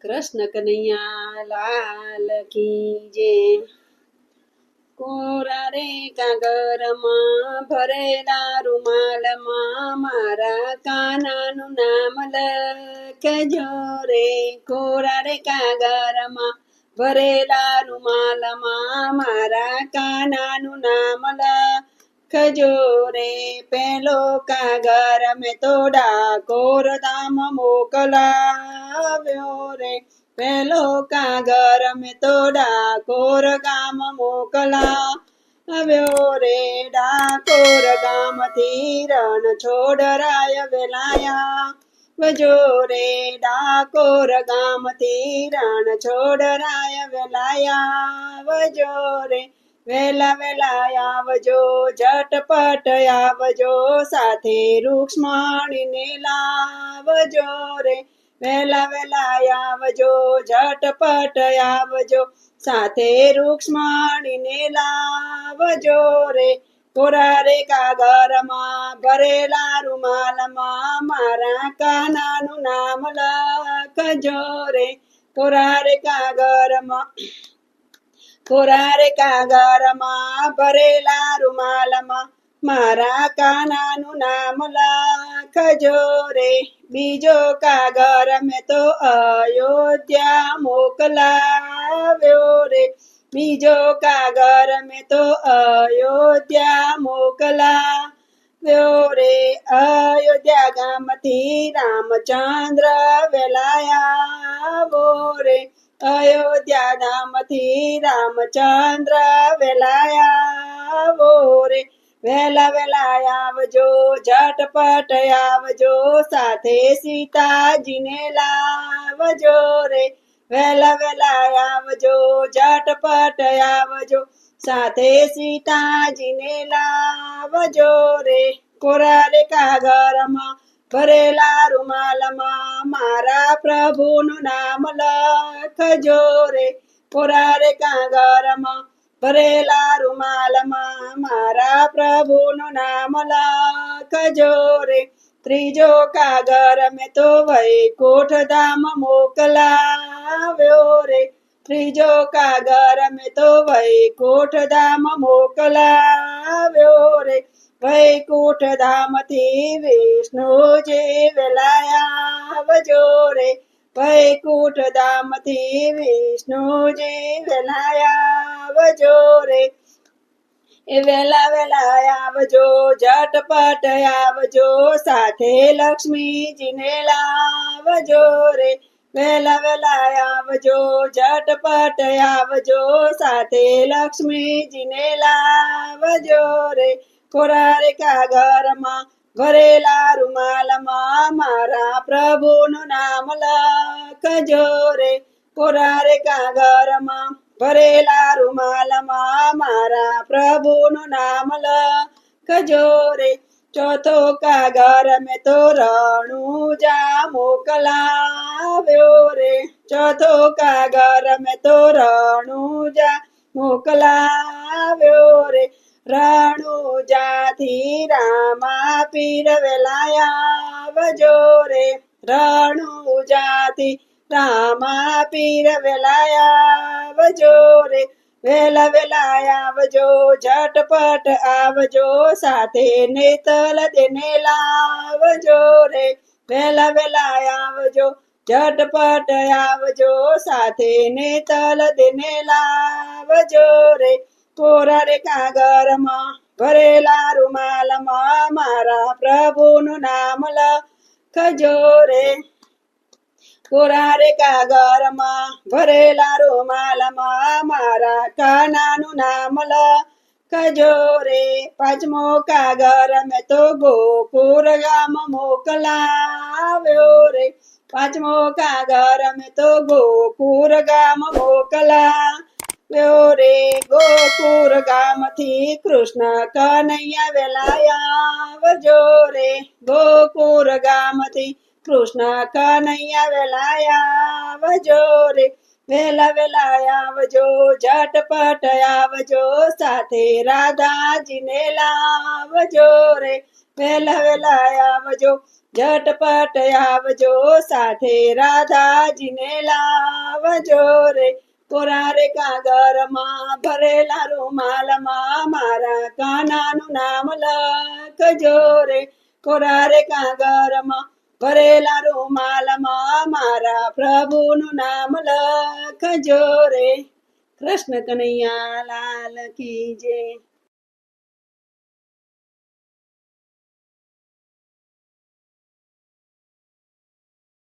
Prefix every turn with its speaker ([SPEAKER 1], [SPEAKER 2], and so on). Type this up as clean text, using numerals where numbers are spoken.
[SPEAKER 1] કૃષ્ણ કનૈયા લાલ કી જય. કોરા રે કાગરમાં ભરેલા રૂમાલમાં મારા કાનાનું નામ લખજો રે. કોરા રે કાગરમાં ભરેલા રૂમાલમાં મારા કાનાનું નામ લખજો રે. પેલો કાગર મેં તો ડાકોર ધામ મોકલાવ્યો રે. પેલો કાગર મેં તો ડાકોર ગામ મોકલાવ્યો રે. ડાકોર ગામથી રણ છોડરાય વેલાયા વજો રે. ડાકોર ગામથી રણ છોડરાય વેલાયા વજો રે. વેલા વેલા આવજો, ઝટપટ આવજો, સાથે રૂક્ષ્મણીને લાવજો રે. વેલા વેલા આવજો, ઝટપટ આવજો, સાથે રૂક્ષ્મણીને લાવજો રે. કોરા રે કાગરમાં ભરેલા રૂમાલમાં મારા કાનાનું નામ લખજો રે. કોરા રે કાગરમાં ભરેલા રૂમાલમાં મારા કાનાનું નામ લખજો રે. બીજો કાગર મેં તો અયોધ્યા મોકલાવ્યો રે. બીજો કાગર મેં તો અયોધ્યા મોકલાવ્યો રે. અયોધ્યા ગામથી રામચંદ્ર વેલાયા રે. અયોધ્યા ધામથી રામચંદ્ર વેલાયા રે. વેલા વેલા આવજો, ઝટપટ આવજો, સાથે સીતાજીને લાવજો રે. વેલા વેલા આવજો, ઝટપટ આવજો, સાથે સીતાજીને લાવજો રે. કોરા રે કાગરમાં ભરેલા રૂમાલમાં મારા પ્રભુનું નામ લખજો રે. કોરા રે કાગરમાં ભરેલા રૂમાલમાં મારા પ્રભુનું નામ લખજો રે. ત્રીજો કાગર મેં તો વૈકુંઠ ધામ મોકલાવ્યો રે. ત્રીજો કાગર મેં તો વૈકુંઠ ધામ મોકલાવ્યો રે. વૈકુંઠ ધામથી વિષ્ણુજી વેલાયા વજો રે. વૈકુંઠ ધામથી વિષ્ણુજી વેલાયા વજો રે. એ વેલા વેલા આવજો, ઝટપટ આવજો, સાથે લક્ષ્મીજીને લાવજો રે. વેલા વેલા આવજો, ઝટપટ આવજો, સાથે લક્ષ્મીજીને લાવજો રે. કોરા રે કાગરમાં ભરેલા રૂમાલમાં મારા પ્રભુનું નામ લખજો રે. કોરા રે કાગરમાં ભરેલા રૂમાલમાં મારા પ્રભુનું નામ લખજો રે. ચોથો કાગર મેં તો રણુજા મોકલાવ્યો રે. ચોથો કાગર મેં તો રણુજા મોકલાવ્યો રે. રણુજાથી રામા પીર વેલાયા વજો રે. રણુજાથી રામા પીર વેલાયા વજો રે. વેલા વેલા આવજો, ઝટપટ આવજો, સાથે નેતલ દેને લાવજો રે. વેલા વેલા આવજો, ઝટપટ આવજો, સાથે નેતલ દેને લાવજો રે. કોરા રે કાગરમાં ભરેલા રૂમાલમાં મારા પ્રભુનું નામ લખજો રે. કોરા રે કાગરમાં ભરેલા રૂમાલમાં મારા કાનાનું નામ લખજો રે. પાંચમો કાગર મેં તો ગોકુળ ગામ મોકલાવ્યો રે. પાંચમો કાગર મેં તો ગોકુળ ગામ મોકલાવ્યો રે. ગોકુળ ગામથી કૃષ્ણ કનૈયા વેલાયા વજો રે. ગોકુળ ગામથી કૃષ્ણ કનૈયા વેલાયા વજો રે. વેલા વેલા આવજો, ઝટપટ આવજો, સાથે રાધાજીને લાવજો રે. વેલા વેલા આવજો, ઝટપટ આવજો, સાથે રાધાજીને લાવજો રે. કોરા રે કાગરમાં ભરેલા રૂમાલમાં મારા કાનાનું નામ લખજો રે. કોરા રે કાગરમાં ભરેલા રૂમાલમાં મારા પ્રભુનું નામ લખજો રે. કૃષ્ણ કનૈયા લાલ કી જય.